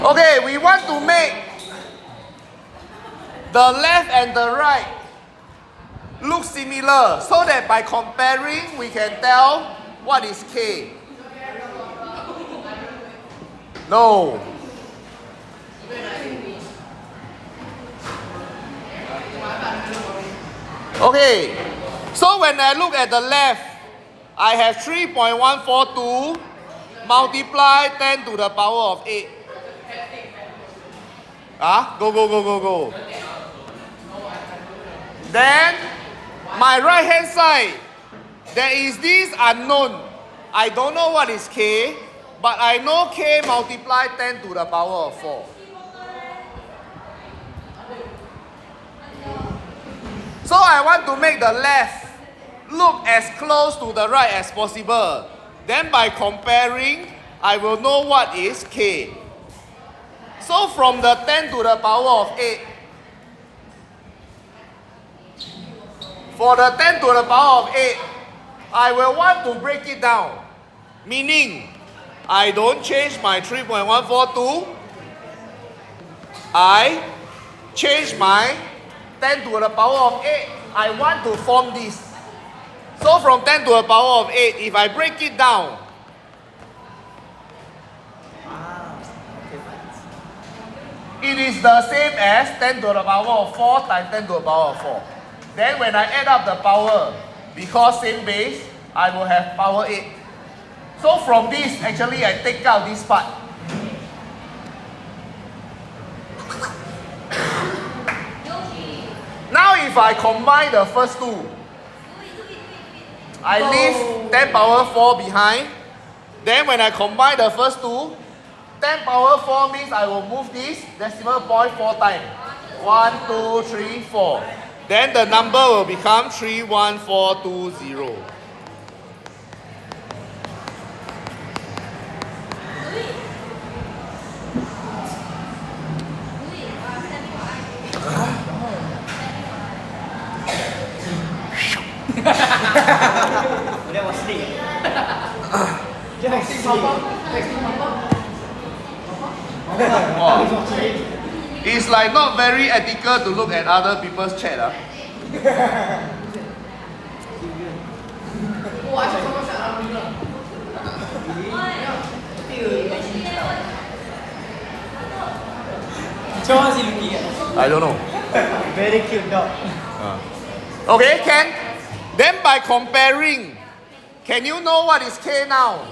Okay, we want to make the left and the right look similar so that by comparing we can tell what is K. No. Okay, so when I look at the left, I have 3.142 multiply 10 to the power of 8. Go. Then, my right hand side, there is this unknown. I don't know what is K, but I know K multiply 10 to the power of 4. So I want to make the left look as close to the right as possible. Then by comparing, I will know what is K. So from the 10 to the power of 8, for the 10 to the power of 8, I will want to break it down. Meaning, I don't change my 3.142. I change my 10 to the power of 8. I want to form this. So from 10 to the power of 8, if I break it down, it is the same as 10 to the power of 4 times 10 to the power of 4. Then when I add up the power, because same base, I will have power 8. So from this, actually I take out this part. Now if I combine the first two, I leave 10 power 4 behind. Then when I combine the first two, 10 power 4 means I will move this decimal point 4 times. 1, 2, 3, 4. Then the number will become 31420. That was sleep. It's like not very ethical to look at other people's chat. What is he looking at? I don't know. Very cute dog. Okay, Ken? Then by comparing, can you know what is K now?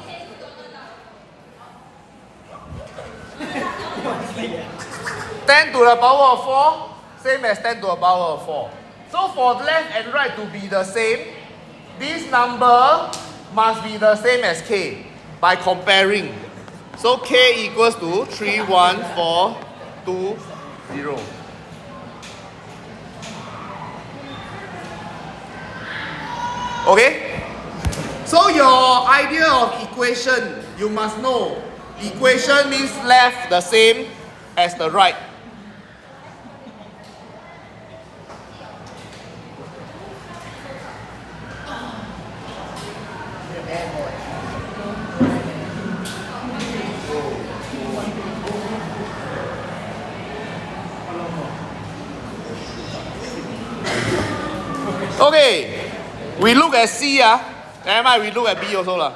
10 to the power of 4, same as 10 to the power of 4. So for left and right to be the same, this number must be the same as K by comparing. So K equals to 31420. Okay? So your idea of equation, you must know. Equation means left the same as the right. Okay, we look at C. Never mind, we look at B also.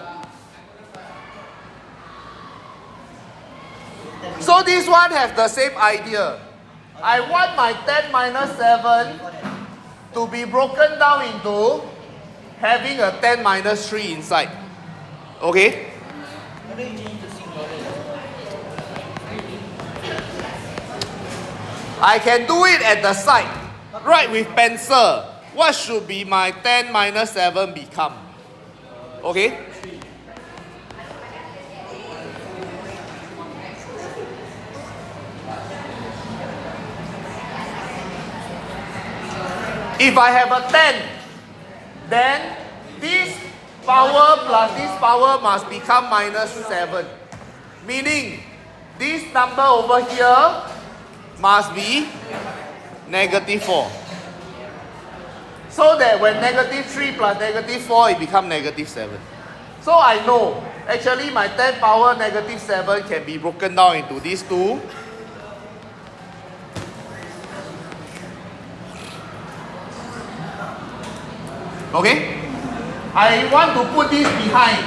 So this one has the same idea. I want my 10 minus 7 to be broken down into having a 10 minus 3 inside. Okay? I can do it at the side. Write with pencil. What should be my 10 minus 7 become? Okay? If I have a 10, then this power plus this power must become minus 7. Meaning, this number over here must be negative 4. So that when negative 3 plus negative 4, it becomes negative 7. So I know Actually, my 10 power negative 7 can be broken down into these two. Okay? I want to put this behind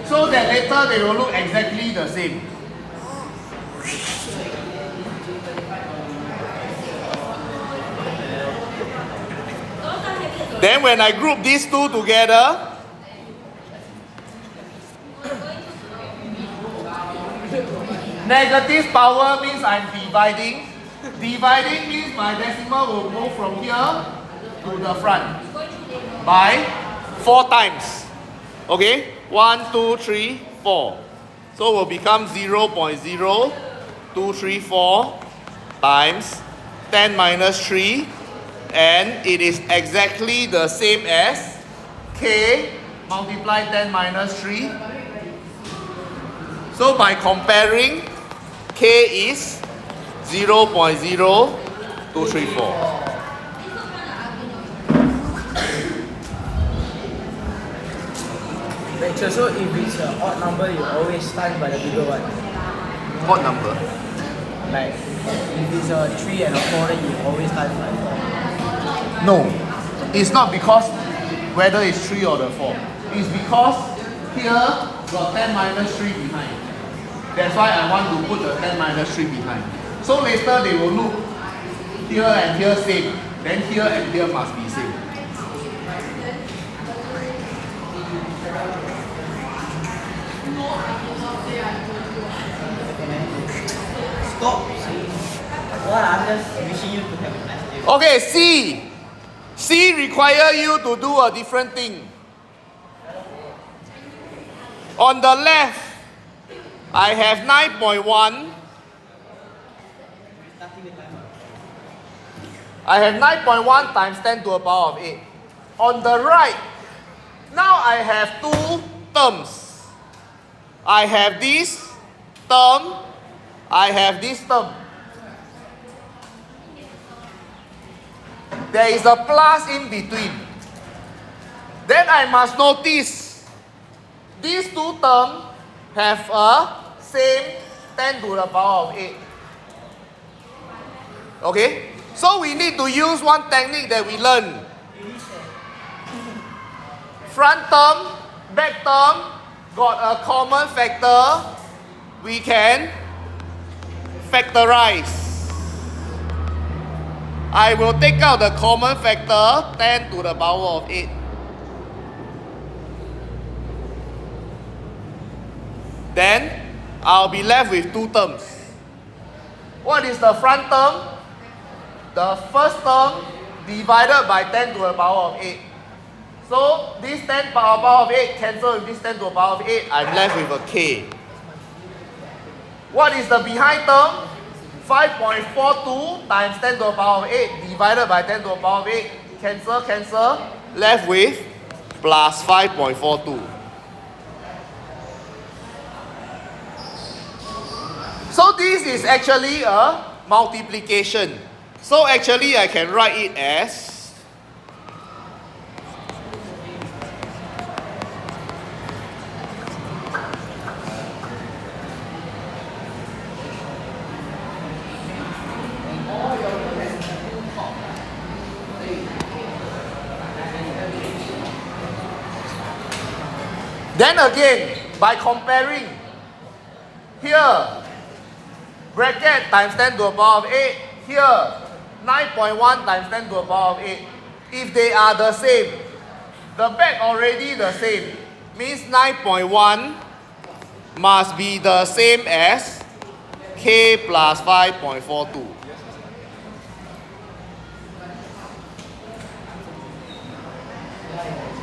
so that later they will look exactly the same. Then when I group these two together, negative power means I'm dividing. Dividing means my decimal will move from here to the front by 4 times. Okay? 1, 2, 3, 4. So it will become 0.0234 times 10 minus 3. And it is exactly the same as k multiply 10 minus 3. So by comparing, k is 0.0234. Lecture, so if it's an odd number, you always start by the bigger one. What number? Like, if it's a 3 and a 4, then you always start by 4. No, it's not because whether it's 3 or the 4. It's because here got 10 minus 3 behind. That's why I want to put the 10 minus 3 behind. So later they will look here and here same. Then here and here must be same. Stop. Well, I'm just wishing you to have a nice day. Okay, C. C require you to do a different thing. On the left, I have 9.1. I have 9.1 times 10 to the power of 8. On the right, now I have two terms. I have this term, I have this term. There is a plus in between. Then I must notice these two terms have a same 10 to the power of 8. Okay? So we need to use one technique that we learned. Front term, back term, got a common factor. We can factorize. I will take out the common factor 10 to the power of 8. Then I'll be left with two terms. What is the front term? The first term divided by 10 to the power of 8. So this 10 to the power of 8 cancel with this 10 to the power of 8. I'm left with a k. What is the behind term? 5.42 times 10 to the power of 8 divided by 10 to the power of 8. Cancel, cancel. Left with plus 5.42. So this is actually a multiplication. So actually I can write it as then again, by comparing, here, bracket times 10 to the power of 8, here, 9.1 times 10 to the power of 8. If they are the same, the back already the same, means 9.1 must be the same as k plus 5.42.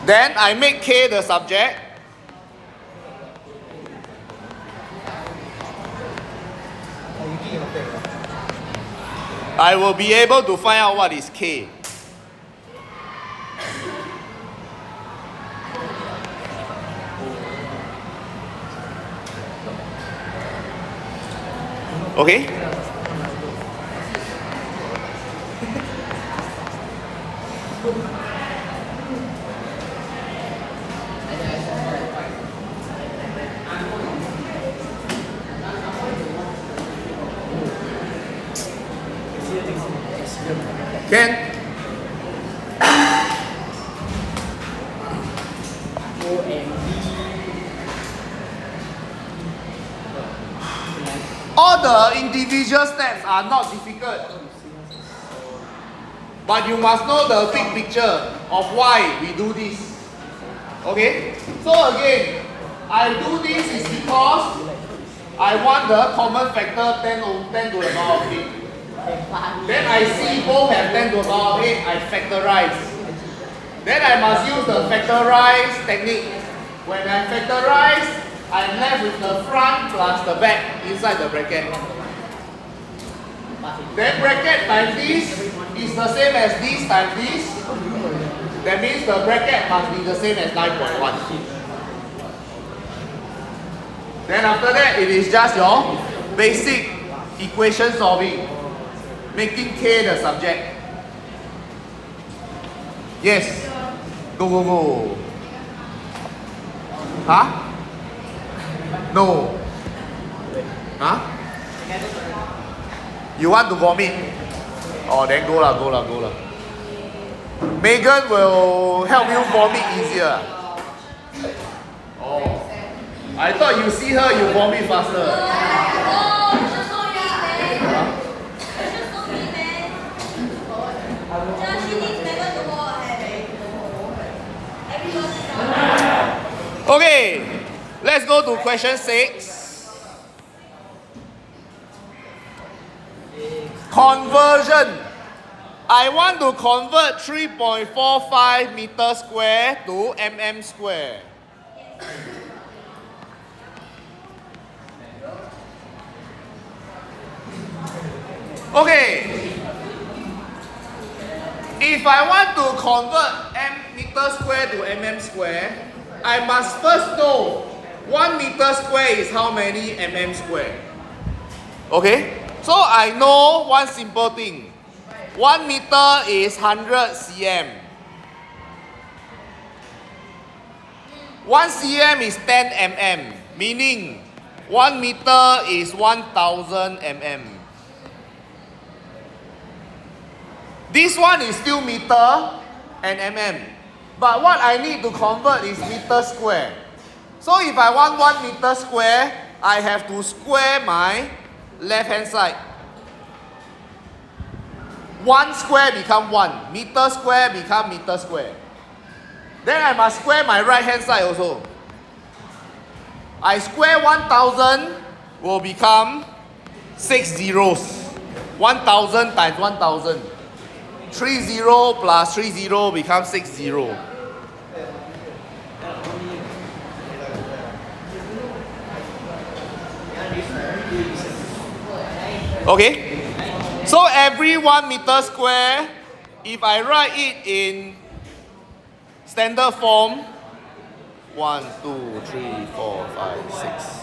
Then I make k the subject. I will be able to find out what is k. Okay? Can? All the individual steps are not difficult. But you must know the big picture of why we do this. Okay? So again, I do this is because I want the common factor 10 to the power of 8. Then I see both have 10 to the power of 8, I factorize. Then I must use the factorize technique. When I factorize, I'm left with the front plus the back inside the bracket. Then bracket times this is the same as this times this. That means the bracket must be the same as 9.1. Then after that, it is just your basic equation solving, making K the subject. Yes. Go, go, go. Huh? No. Huh? You want to vomit? Oh, then go lah, go lah, go lah. Megan will help you vomit easier. Oh. I thought you see her, you vomit faster. Okay, let's go to question 6. Conversion. I want to convert 3.45 meter square to mm square. Okay. If I want to convert meter square to mm square, I must first know 1 meter square is how many mm square. Okay? So I know one simple thing. 1 meter is 100 cm. 1 cm is 10 mm, meaning 1 meter is 1000 mm. This one is still meter and mm. But what I need to convert is meter square. So if I want 1 meter square, I have to square my left hand side. 1 square become 1. Meter square become meter square. Then I must square my right hand side also. I square 1000 will become 6 zeros. 1000 times 1000. 30 plus 30 becomes 60. Okay? So every 1 meter square, if I write it in standard form, 1, 2, 3, 4, 5, 6.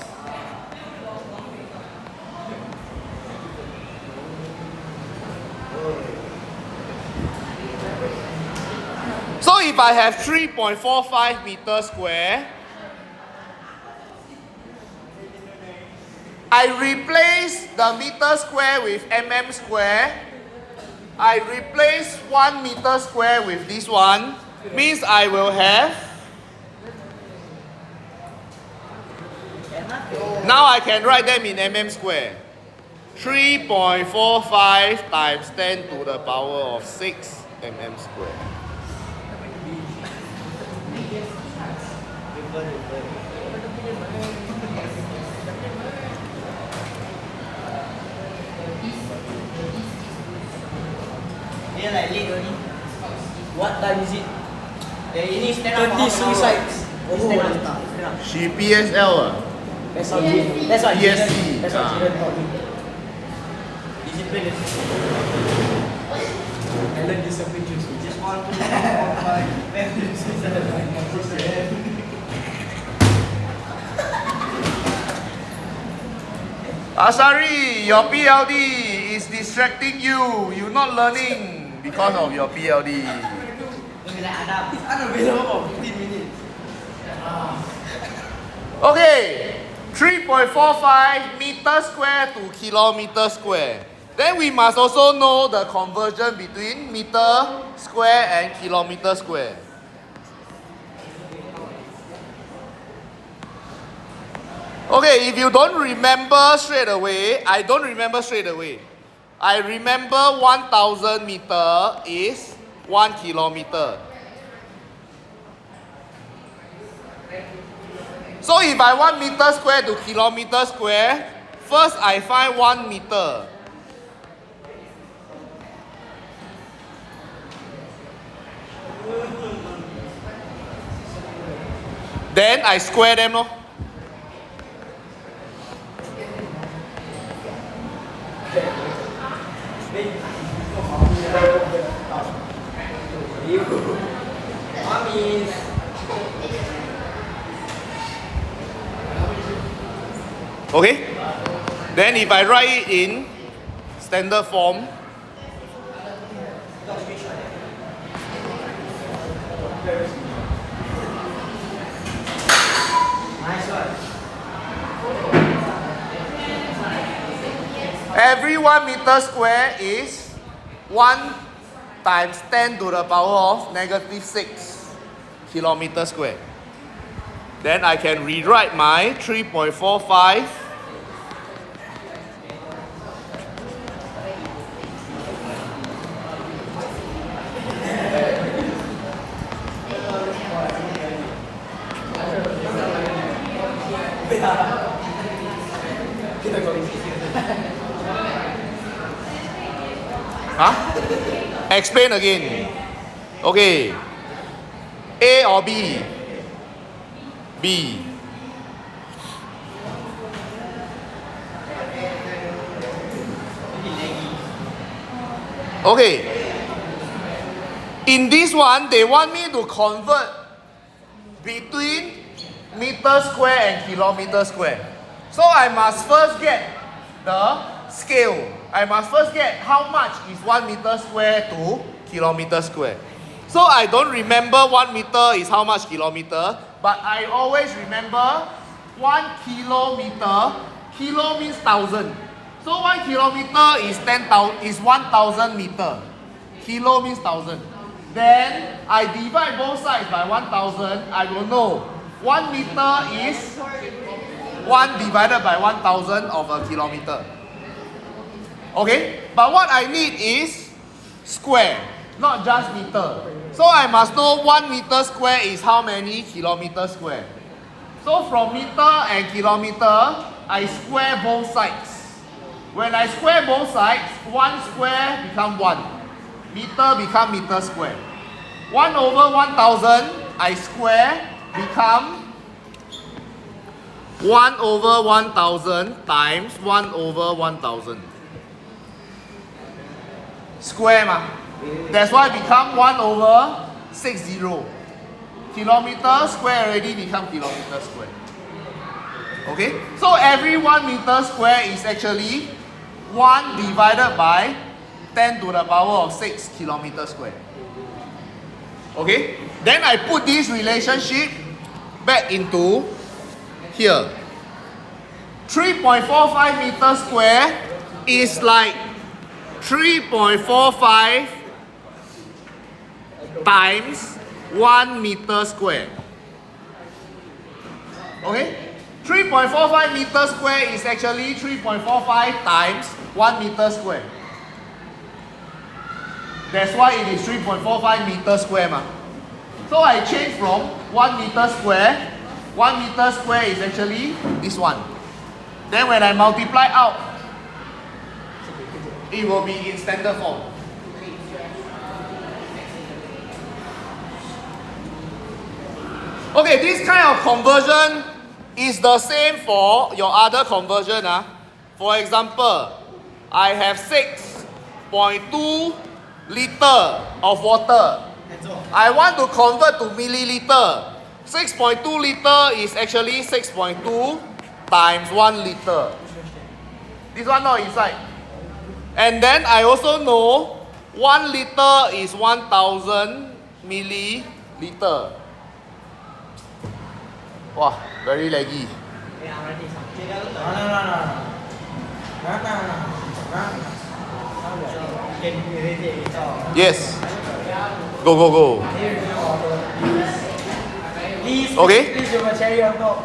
So if I have 3.45 meter square, I replace the meter square with mm square. I replace 1 meter square with this one. Means I will have. Now I can write them in mm square. 3.45 times 10 to the power of 6 mm square. They're like late only. What time is it? They need stand up 30 suicides. She PSL. That's what Jiren. That's what PSC. Jiren. That's what Jiren taught me. Discipline. I learned discipline too. Just 1, 2, 3, 4, 5. Asari, your PLD is distracting you. You're not learning because of your PLD. It's unavailable for 15 minutes. Okay, 3.45 meter square to kilometer square. Then we must also know the conversion between meter square and kilometer square. Okay, if you don't remember straight away, I don't remember straight away. I remember 1000 meter is 1 kilometer. So if I want meter square to kilometer square, first I find 1 meter. Then I square them, no? Okay? Then if I write it in standard form, every 1 meter square is 1 times 10 to the power of negative 6 kilometer square. Then I can rewrite my 3.45 Explain again. Okay. A or B? B. Okay. In this one, they want me to convert between meter square and kilometer square. So I must first get the scale. I must first get how much is 1 meter square to kilometer square. So I don't remember 1 meter is how much kilometer, but I always remember 1 kilometer. Kilo means 1000. So 1 kilometer is 1000 meter. Kilo means 1000. Then I divide both sides by 1000. I will know 1 meter is 1 divided by 1000 of a kilometer. Okay? But what I need is square, not just meter. So I must know 1 meter square is how many kilometer square. So from meter and kilometer, I square both sides. When I square both sides, 1 square become 1. Meter become meter square. 1 over 1000, I square become 1 over 1000 times 1 over 1000. Square ma. That's why it become 1 over 60. Kilometer square already become kilometer square. Okay? So every 1 meter square is actually 1 divided by 10 to the power of 6 kilometer square. Okay? Then I put this relationship back into here. 3.45 meter square is like 3.45 times 1 meter square. Okay? 3.45 meter square is actually 3.45 times 1 meter square. That's why it is 3.45 meter square ma. So I change from 1 meter square. 1 meter square is actually this one. Then when I multiply out, it will be in standard form. Okay, this kind of conversion is the same for your other conversion. For example, I have 6.2 liter of water. I want to convert to milliliter. 6.2 liter is actually 6.2 times 1 liter. This one not inside. And then I also know 1 liter is 1000 milliliter. Wow, very laggy. Yes. Go, go, go. Okay. Please, your cherry on top.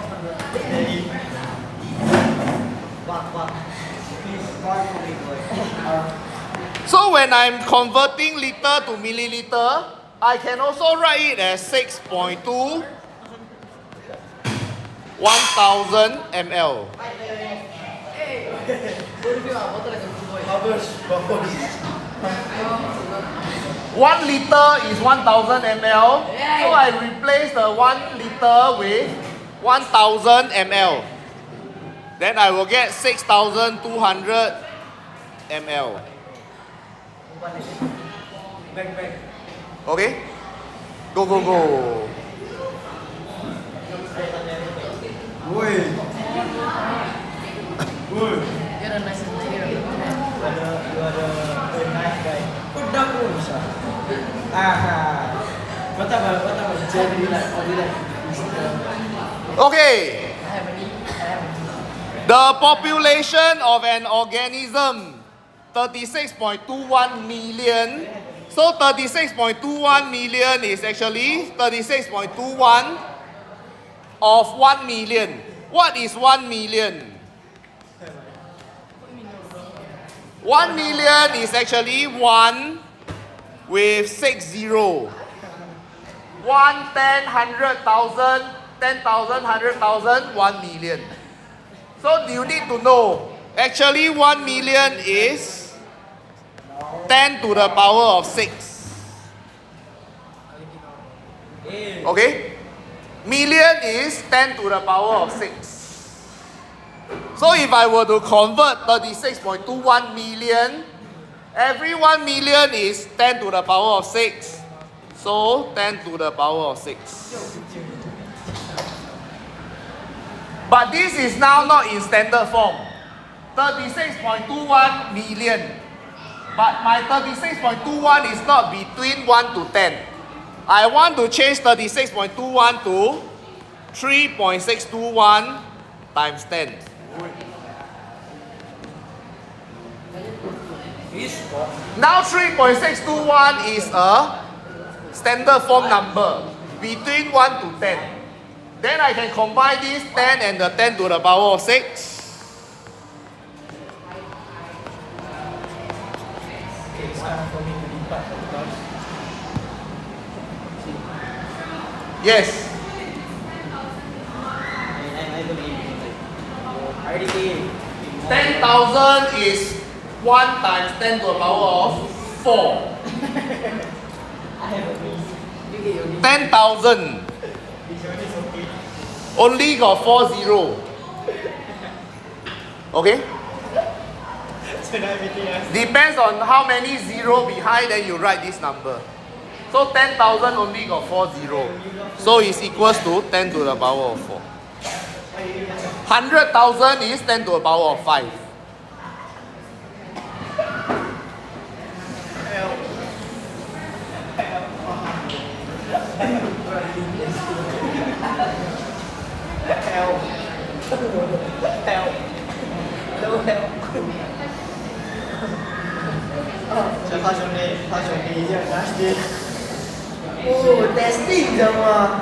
So when I'm converting liter to milliliter, I can also write it as 6.2 1000 ml. 1 liter is 1000 ml. So I replace the 1 liter with 1000 ml. Then I will get 6200 ml. Okay? Go, go, go. You're the nicest material. You are the nice guy. Good dog, what about Jerry? Okay. The population of an organism, 36.21 million. So 36.21 million is actually 36.21 of 1 million. What is 1 million? 1 million is actually 1 with 6 zero. 1, 10, 100,000, 10,000, 100,000, 1 million. So you need to know, actually 1 million is 10 to the power of 6. Okay? Million is 10 to the power of 6. So if I were to convert 36.21 million, every 1 million is 10 to the power of 6. So 10 to the power of 6. But this is now not in standard form. 36.21 million. But my 36.21 is not between 1 to 10. I want to change 36.21 to 3.621 times 10. Now 3.621 is a standard form number between 1 to 10. Then I can combine this 10 and the 10 to the power of 6. Yes. 10,000 is 1 times 10 to the power of 4. 10,000. Only got 4 zero. Okay? Depends on how many zero behind, then you write this number. So 10,000 only got 4 zero. So it's equals to 10 to the power of 4. 100,000 is 10 to the power of 5. Oh, testing sama.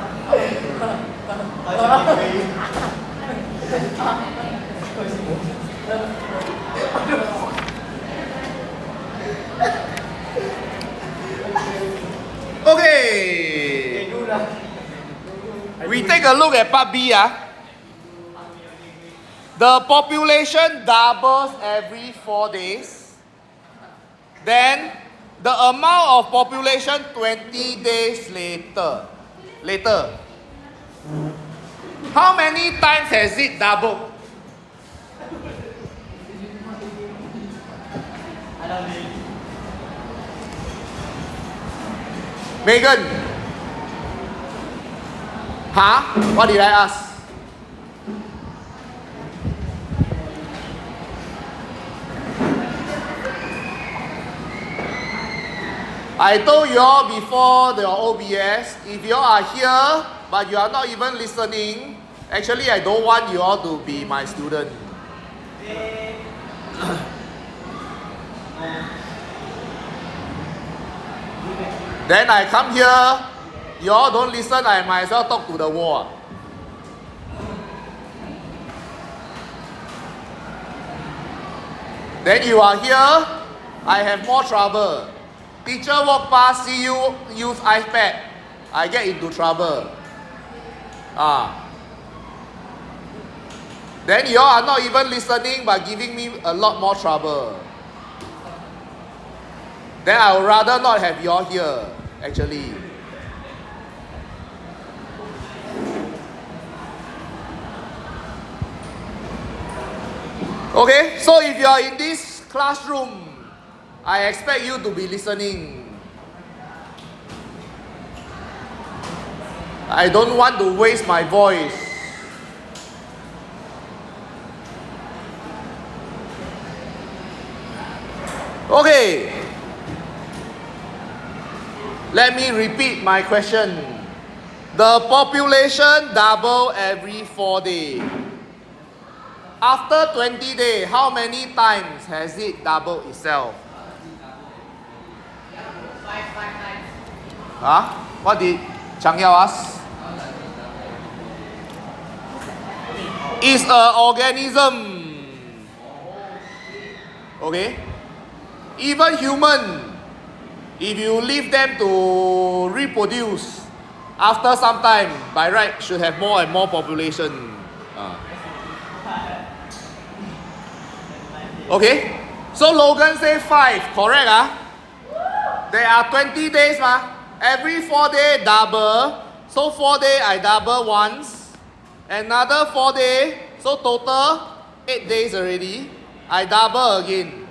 Okay. We take a look at part B. The population doubles every 4 days. Then the amount of population 20 days later. How many times has it doubled? Megan? Huh? What did I ask? I told you all before the OBS, if you all are here, but you are not even listening, actually I don't want you all to be my student. Then I come here, you all don't listen, I might as well talk to the wall. Then you are here, I have more trouble. Teacher walk past, see you use iPad, I get into trouble. Then you all are not even listening but giving me a lot more trouble. Then I would rather not have you all here, actually. Okay, so if you are in this classroom, I expect you to be listening. I don't want to waste my voice. Okay. Let me repeat my question. The population double every 4 days. After 20 days, how many times has it doubled itself? 5 times. Huh? What did Chang Yao ask? It's an organism. Okay? Even human, if you leave them to reproduce, after some time, by right, should have more and more population. Okay? So Logan say 5, correct? There are 20 days. Every 4 days double. So 4 days I double once. Another 4 days. So total 8 days already. I double again.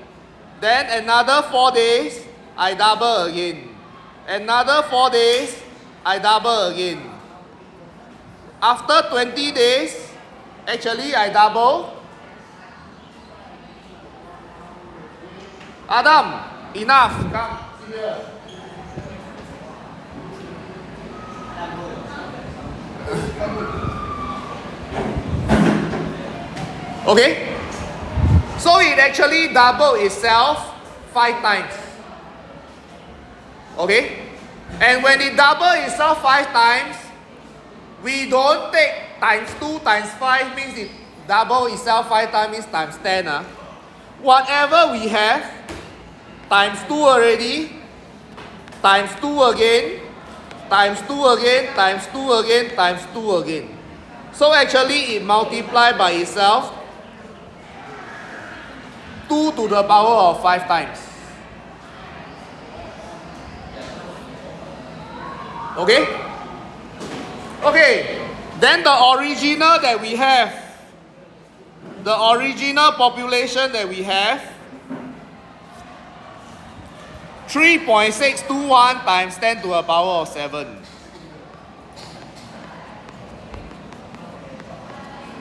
Then another 4 days, I double again. Another 4 days, I double again. After 20 days, actually I double. Adam, enough. Come, sit here. Okay? So it actually doubled itself 5 times. Okay? And when it doubled itself 5 times, we don't take times 2 times 5 means it double itself 5 times means times 10. Whatever we have, times 2 already, times 2 again, times 2 again, times 2 again, times 2 again. So actually it multiplied by itself 2 to the power of 5 times. Okay? Okay. Then the original that we have, the original population that we have, 3.621 times 10 to the power of 7.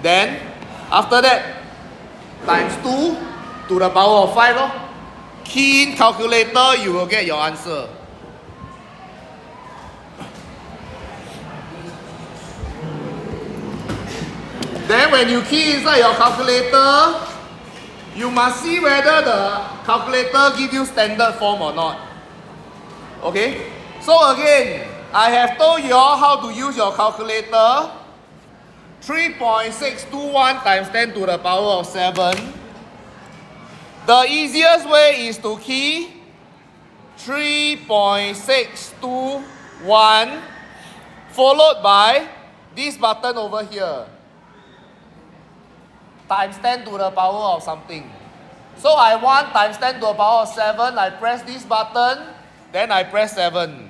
Then, after that, times 2 to the power of 5. Key in calculator, you will get your answer. Then when you key inside your calculator, you must see whether the calculator give you standard form or not. Okay? So again, I have told you all how to use your calculator. 3.621 times 10 to the power of 7. The easiest way is to key 3.621 followed by this button over here. Times 10 to the power of something. So I want times 10 to the power of 7. I press this button, then I press 7.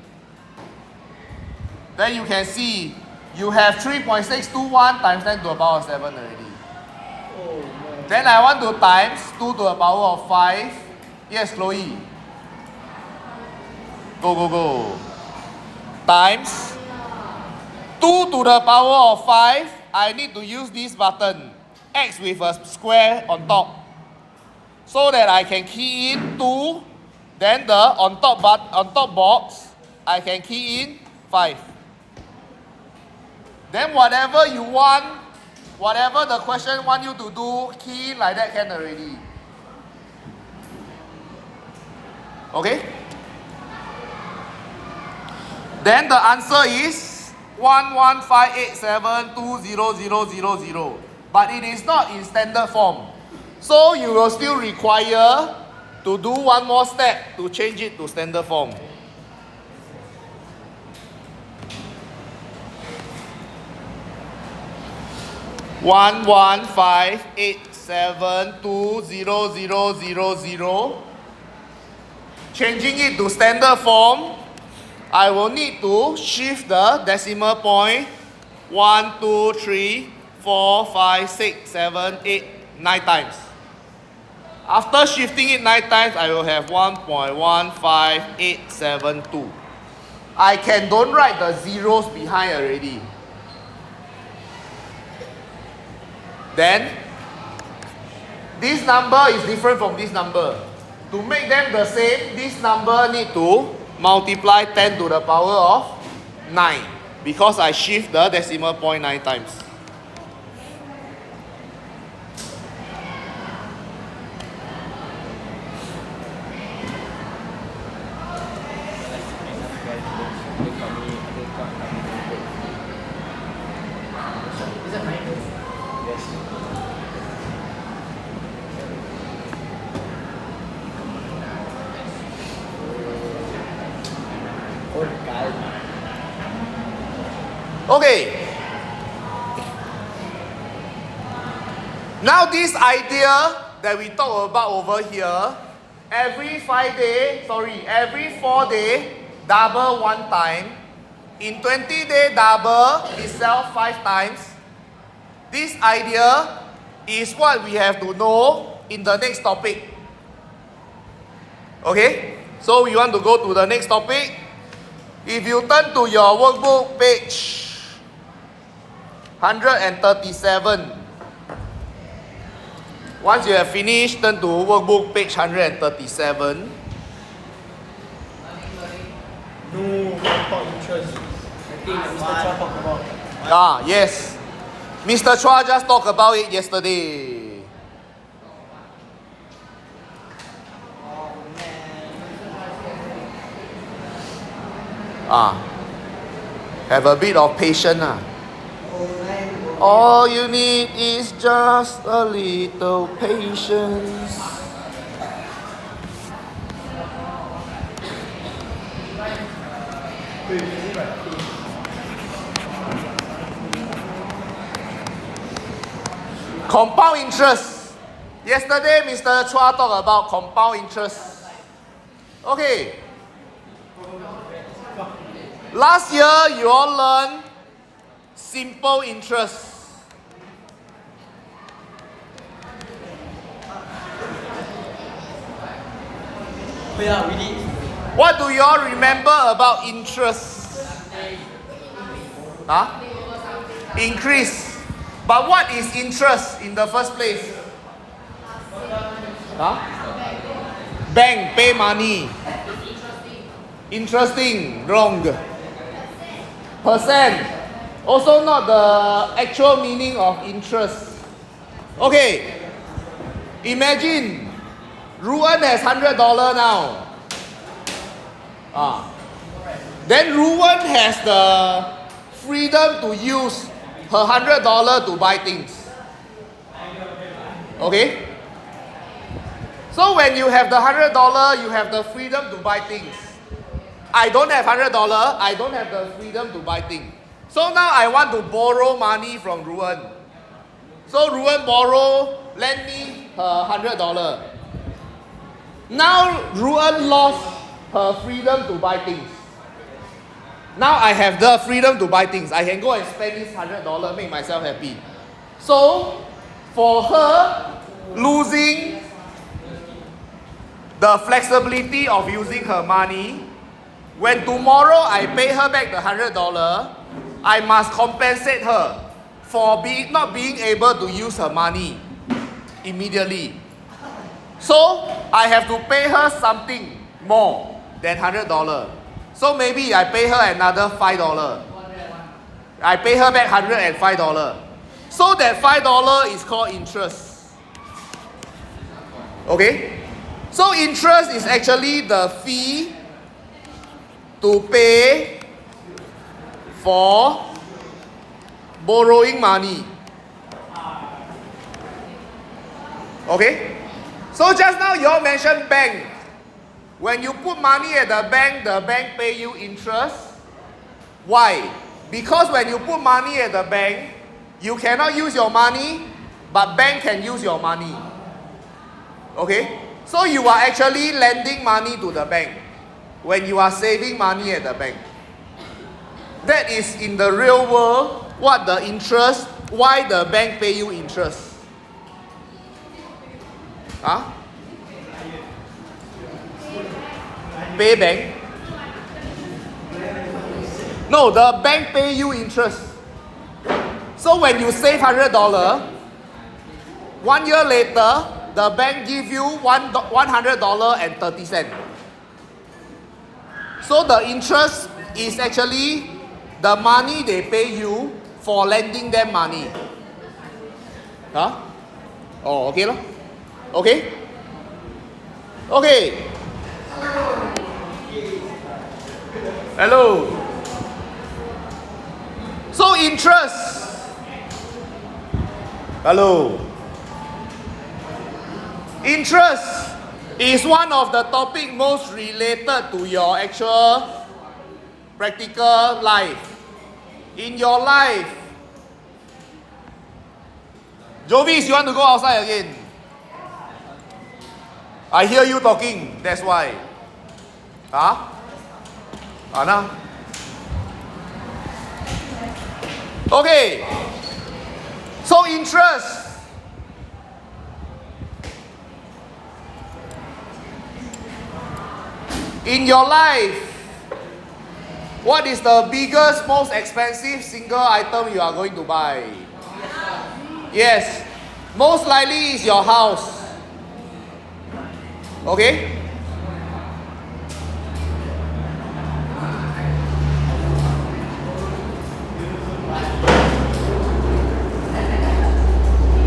Then you can see you have 3.621 times 10 to the power of 7 already. Then I want to times 2 to the power of 5. Yes, Chloe. Go, go, go. Times 2 to the power of 5. I need to use this button. X with a square on top. So that I can key in 2. Then the on top box, I can key in 5. Then whatever you want, whatever the question want you to do, key in like that can already. Okay? Then the answer is 1158720000. But it is not in standard form. So you will still require to do one more step to change it to standard form. One one five eight seven two zero zero zero zero. Changing it to standard form, I will need to shift the decimal point 1, 2, 3, 4, 5, 6, 7, 8, 9 times. After shifting it 9 times, I will have 1.15872. I don't write the zeros behind already. Then, this number is different from this number. To make them the same, this number need to multiply 10 to the power of 9 because I shift the decimal point 9 times. Okay. Now this idea that we talk about over here, every 4 day, double 1 time. In 20 day double itself 5 times. This idea is what we have to know in the next topic. Okay? So we want to go to the next topic. If you turn to your workbook page 137. Once you have finished, turn to workbook page 137. No, compound interest. I think Mr. Chua talked about. Yes. Mr. Chua just talked about it yesterday. Have a bit of patience. All you need is just a little patience. Compound interest. Yesterday, Mr. Chua talked about compound interest. Okay. Last year, you all learned simple interest. Yeah, we did. What do you all remember about interest? Increase. But what is interest in the first place? Bank, pay money. Interesting, wrong. Percent. Also not the actual meaning of interest. Okay. Imagine Ruan has $100 now. Then Ruan has the freedom to use her $100 to buy things. Okay? So when you have the $100, you have the freedom to buy things. I don't have $100, I don't have the freedom to buy things. So now I want to borrow money from Ruan. So Ruan lend me her $100. Now Ruan lost her freedom to buy things. Now I have the freedom to buy things. I can go and spend this $100, make myself happy. So for her losing the flexibility of using her money, when tomorrow I pay her back the $100, I must compensate her for not being able to use her money immediately. So I have to pay her something more than $100. So maybe I pay her another $5. I pay her back $105. So that $5 is called interest. Okay? So interest is actually the fee to pay for borrowing money. Okay? So just now you all mentioned bank. When you put money at the bank pay you interest. Why? Because when you put money at the bank, you cannot use your money, but bank can use your money. Okay? So you are actually lending money to the bank when you are saving money at the bank. That is in the real world what the interest, why the bank pay you interest. Huh? Pay bank? No, the bank pay you interest. So when you save $100, 1 year later, the bank give you $100.30. So the interest is actually the money they pay you for lending them money. Huh? Oh, okay lo? Okay? Okay. Hello. So interest. Hello. Interest is one of the topic most related to your actual practical life. In your life, Jovis, you want to go outside again? I hear you talking, that's why. Huh? Anna? Okay. So interest. In your life, what is the biggest, most expensive single item you are going to buy? Yes. Most likely is your house. Okay?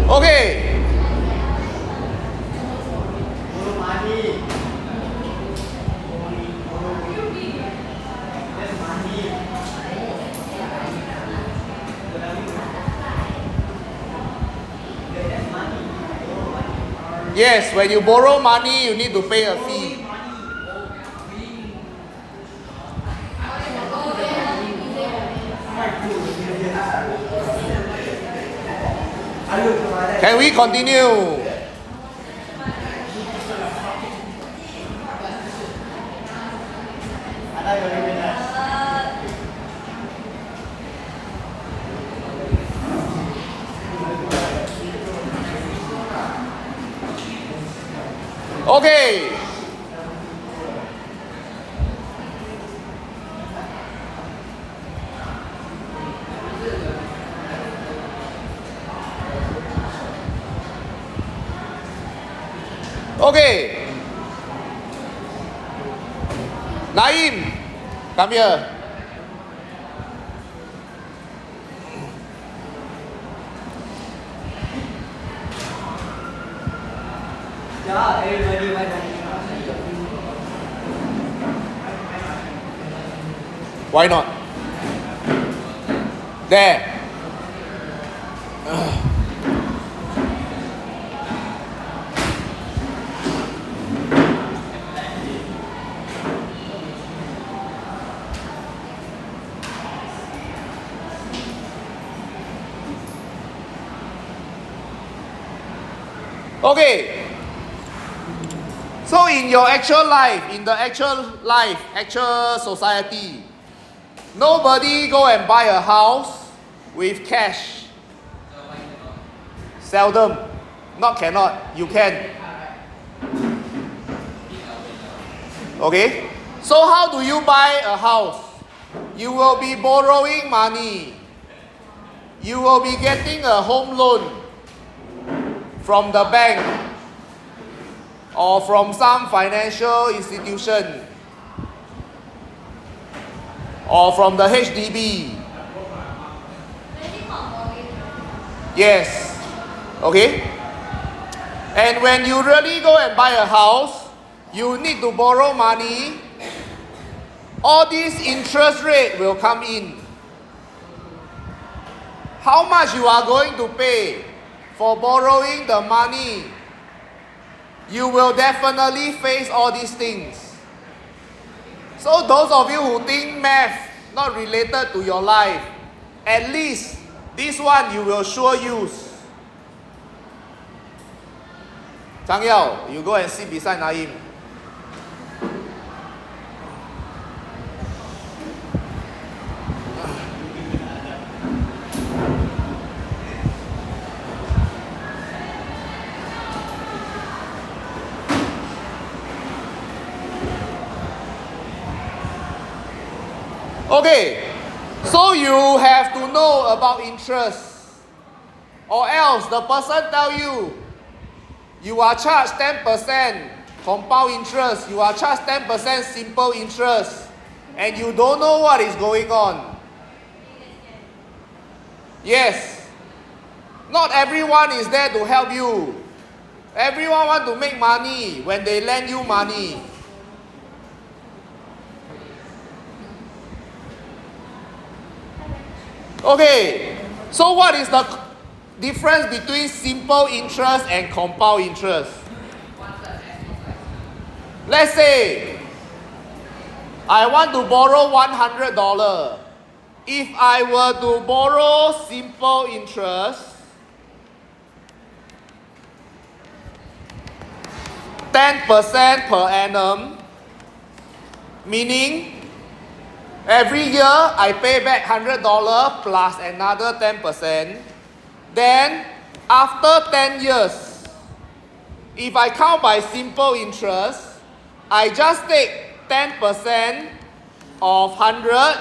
Okay. Yes, when you borrow money, you need to pay a fee. Can we continue? Okay. Okay. Naim, come here. Yeah, everybody went. Why not? There. Okay. So in your actual life, actual society, nobody go and buy a house with cash. Seldom. Not cannot. You can. Okay? So how do you buy a house? You will be borrowing money. You will be getting a home loan from the bank or from some financial institution or from the HDB. Yes. Okay? And when you really go and buy a house, you need to borrow money. All these interest rate will come in. how much you are going to pay for borrowing the money, you will definitely face all these things. So those of you who think math not related to your life, at least this one you will sure use. Chang Yao, you go and sit beside Naim. Okay, so you have to know about interest, or else the person tell you, you are charged 10% compound interest, you are charged 10% simple interest, and you don't know what is going on. Yes, not everyone is there to help you. Everyone want to make money when they lend you money. Okay, so what is the difference between simple interest and compound interest? Let's say I want to borrow $100. If I were to borrow simple interest, 10% per annum, meaning every year I pay back $100 plus another 10%. Then after 10 years, if I count by simple interest, I just take 10% of 100.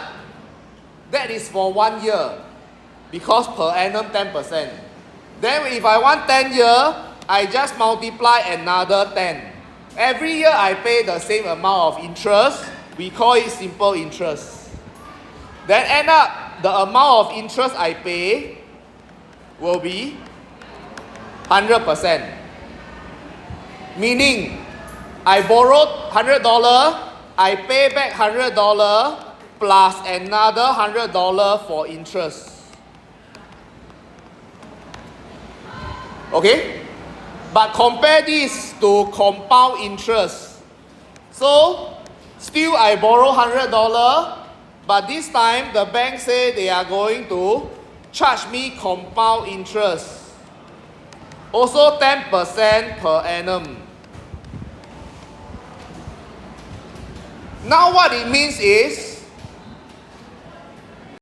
That is for 1 year, because per annum 10%. Then if I want 10 years, I just multiply another 10. Every year I pay the same amount of interest. We call it simple interest. Then end up, the amount of interest I pay will be 100%. Meaning, I borrowed $100, I pay back $100 plus another $100 for interest. Okay? But compare this to compound interest. So, still I borrow $100, but this time the bank say they are going to charge me compound interest. Also 10% per annum. Now what it means is,